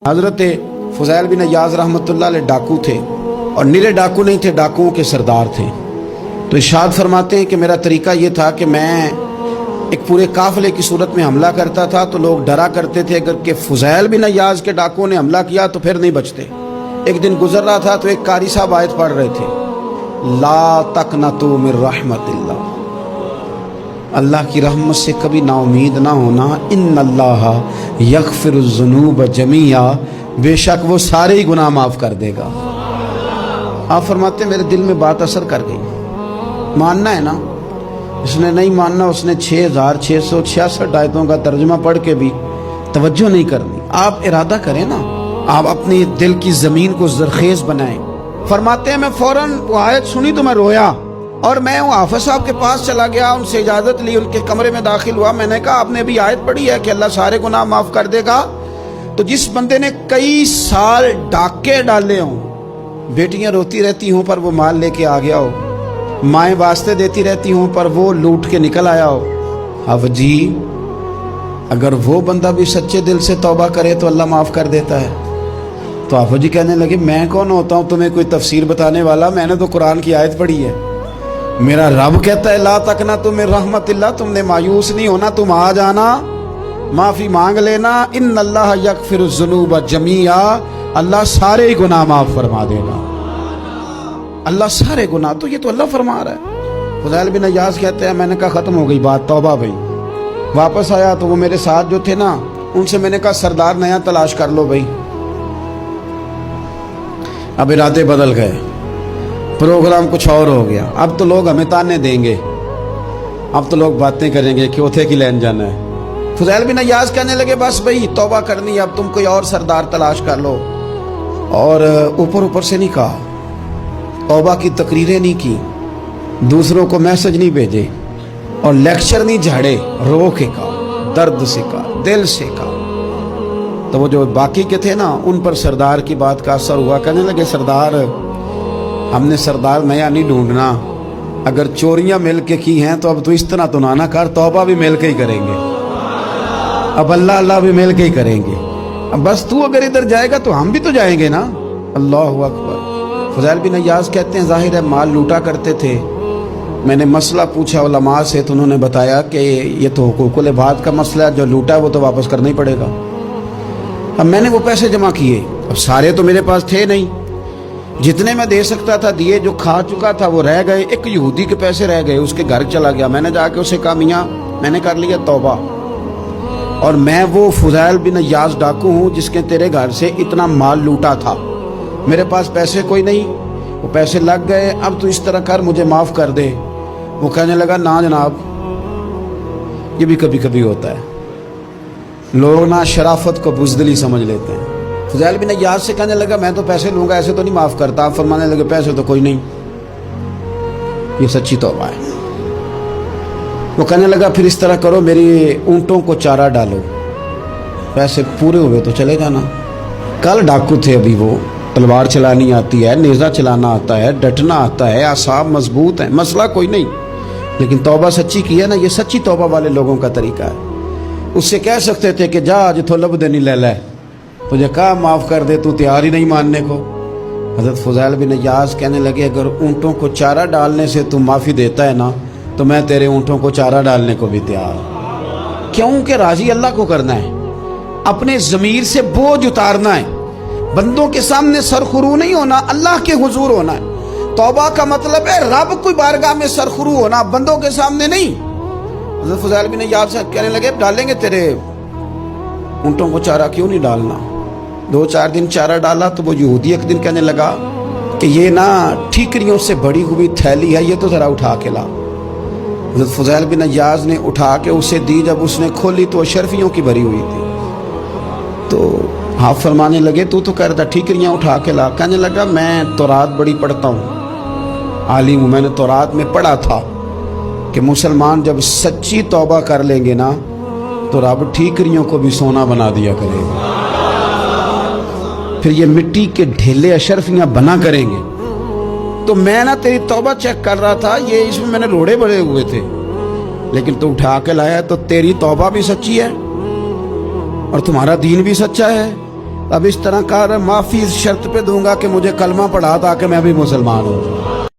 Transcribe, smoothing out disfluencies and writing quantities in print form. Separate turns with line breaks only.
حضرت فضیل بن عیاض رحمۃ اللہ علیہ ڈاکو تھے، اور نرے ڈاکو نہیں تھے، ڈاکوؤں کے سردار تھے۔ تو ارشاد فرماتے ہیں کہ میرا طریقہ یہ تھا کہ میں ایک پورے قافلے کی صورت میں حملہ کرتا تھا تو لوگ ڈرا کرتے تھے اگر کہ فضیل بن عیاض کے ڈاکوؤں نے حملہ کیا تو پھر نہیں بچتے۔ ایک دن گزر رہا تھا تو ایک قاری صاحب آیت پڑھ رہے تھے، لا تقنطوا من رحمت اللہ، اللہ کی رحمت سے کبھی نا امید نہ ہونا، ان اللہ یغفر الذنوب جمیعا، بے شک وہ سارے ہی گناہ معاف کر دے گا۔ آپ فرماتے ہیں میرے دل میں بات اثر کر گئی، ماننا ہے نا۔ اس نے نہیں ماننا، اس نے 6666 آیتوں کا ترجمہ پڑھ کے بھی توجہ نہیں کرنی۔ آپ ارادہ کریں نا، آپ اپنی دل کی زمین کو زرخیز بنائیں۔ فرماتے ہیں میں فوراً وہ آیت سنی تو میں رویا، اور میں وہ حافظ صاحب کے پاس چلا گیا، ان سے اجازت لی، ان کے کمرے میں داخل ہوا۔ میں نے کہا آپ نے بھی آیت پڑھی ہے کہ اللہ سارے گناہ معاف کر دے گا؟ تو جس بندے نے کئی سال ڈاکے ڈالے ہوں، بیٹیاں روتی رہتی ہوں پر وہ مال لے کے آ گیا ہو، مائیں واسطے دیتی رہتی ہوں پر وہ لوٹ کے نکل آیا ہو، اب جی اگر وہ بندہ بھی سچے دل سے توبہ کرے تو اللہ معاف کر دیتا ہے۔ تو آفو جی کہنے لگے میں کون ہوتا ہوں تمہیں کوئی تفسیر بتانے والا، میں نے تو قرآن کی آیت پڑھی ہے، میرا رب کہتا ہے لا تقنطوا من رحمت اللہ، تم نے مایوس نہیں ہونا، تم آ جانا، معافی مانگ لینا، ان اللہ یغفر الذنوب جمیعا، اللہ سارے گناہ معاف فرما دے گا، اللہ سارے گناہ۔ تو یہ تو اللہ فرما رہا ہے۔ فضیل بن عیاض کہتے ہیں میں نے کہا ختم ہو گئی بات، توبہ بھائی۔ واپس آیا تو وہ میرے ساتھ جو تھے نا، ان سے میں نے کہا سردار نیا تلاش کر لو بھائی۔ اب ارادے بدل گئے، پروگرام کچھ اور ہو گیا۔ اب تو لوگ ہمیں تانے دیں گے، اب تو لوگ باتیں کریں گے کہ اوتھے کی لین جانا ہے۔ فضیل بن عیاض کہنے لگے بس بھائی توبہ کرنی ہے، اب تم کوئی اور سردار تلاش کر لو۔ اور اوپر سے نہیں کہا، توبہ کی تقریریں نہیں کی، دوسروں کو میسج نہیں بھیجے، اور لیکچر نہیں جھاڑے، رو کے کہا، درد سے کہا، دل سے کہا۔ تو وہ جو باقی کے تھے نا، ان پر سردار کی بات کا اثر ہوا۔ کہنے لگے سردار ہم نے سردار نیا نہیں ڈھونڈنا، اگر چوریاں مل کے کی ہیں تو اب تو اس طرح تو نہ کر، توبہ بھی مل کے ہی کریں گے، اب اللہ بھی مل کے ہی کریں گے، اب بس تو اگر ادھر جائے گا تو ہم بھی تو جائیں گے نا۔ اللہ اکبر۔ فضیل بن عیاض کہتے ہیں ظاہر ہے مال لوٹا کرتے تھے، میں نے مسئلہ پوچھا علماء سے تو انہوں نے بتایا کہ یہ تو حقوق العباد کا مسئلہ ہے، جو لوٹا ہے وہ تو واپس کرنا ہی پڑے گا۔ اب میں نے وہ پیسے جمع کیے، اب سارے تو میرے پاس تھے نہیں، جتنے میں دے سکتا تھا دیے، جو کھا چکا تھا وہ رہ گئے۔ ایک یہودی کے پیسے رہ گئے، اس کے گھر چلا گیا، میں نے جا کے اسے کہا میاں میں نے کر لیا توبہ، اور میں وہ فضیل بن عیاض ڈاکو ہوں جس کے تیرے گھر سے اتنا مال لوٹا تھا، میرے پاس پیسے کوئی نہیں، وہ پیسے لگ گئے، اب تو اس طرح کر مجھے معاف کر دے۔ وہ کہنے لگا نا جناب، یہ بھی کبھی کبھی ہوتا ہے، لوگ نا شرافت کو بزدلی سمجھ لیتے ہیں۔ فضیل بن عیاض سے کہنے لگا میں تو پیسے لوں گا، ایسے تو نہیں معاف کرتا۔ آپ فرمانے لگے پیسے تو کوئی نہیں، یہ سچی توبہ ہے۔ وہ کہنے لگا پھر اس طرح کرو، میری اونٹوں کو چارہ ڈالو، پیسے پورے ہوئے تو چلے جانا۔ کل ڈاکو تھے، ابھی وہ تلوار چلانی آتی ہے، نیزہ چلانا آتا ہے، ڈٹنا آتا ہے، اعصاب مضبوط ہیں، مسئلہ کوئی نہیں، لیکن توبہ سچی کی ہے نا، یہ سچی توبہ والے لوگوں کا طریقہ ہے۔ اس سے کہہ سکتے تھے کہ جا جتھو لب دینی لے لے، تجھے کہا معاف کر دے، تو تیار ہی نہیں ماننے کو۔ حضرت فضیل بن عیاض کہنے لگے اگر اونٹوں کو چارہ ڈالنے سے تو معافی دیتا ہے نا، تو میں تیرے اونٹوں کو چارہ ڈالنے کو بھی تیار ہوں۔ کیوں کہ راضی اللہ کو کرنا ہے، اپنے ضمیر سے بوجھ اتارنا ہے، بندوں کے سامنے سرخرو نہیں ہونا، اللہ کے حضور ہونا ہے۔ توبہ کا مطلب ہے رب کوئی بارگاہ میں سرخرو ہونا، بندوں کے سامنے نہیں۔ حضرت فضیل بن عیاض سے کہنے لگے ڈالیں گے تیرے اونٹوں کو چارہ، کیوں نہیں ڈالنا۔ 2-4 دن چارہ ڈالا تو وہ یہودی ایک دن کہنے لگا کہ یہ نا ٹھیکریوں سے بڑی ہوئی تھیلی ہے، یہ تو ذرا اٹھا کے لا۔ حضرت فضیل بن عیاض نے اٹھا کے اسے دی، جب اس نے کھولی تو اشرفیوں کی بھری ہوئی تھی۔ تو آپ فرمانے لگے تو کہہ رہا تھا ٹھیکریاں اٹھا کے لا۔ کہنے لگا میں تورات بڑی پڑھتا ہوں، عالم ہوں، میں نے تورات میں پڑھا تھا کہ مسلمان جب سچی توبہ کر لیں گے نا تو رب ٹھیکریوں کو بھی سونا بنا دیا کرے گا، پھر یہ مٹی کے ڈھیلے اشرفیاں بنا کریں گے۔ تو میں نا تیری توبہ چیک کر رہا تھا، یہ اس میں نے روڑے بڑے ہوئے تھے، لیکن تو اٹھا کے لایا، تو تیری توبہ بھی سچی ہے اور تمہارا دین بھی سچا ہے، اب اس طرح کہا رہا معافی اس شرط پہ دوں گا کہ مجھے کلمہ پڑھا تاکہ میں بھی مسلمان ہوں.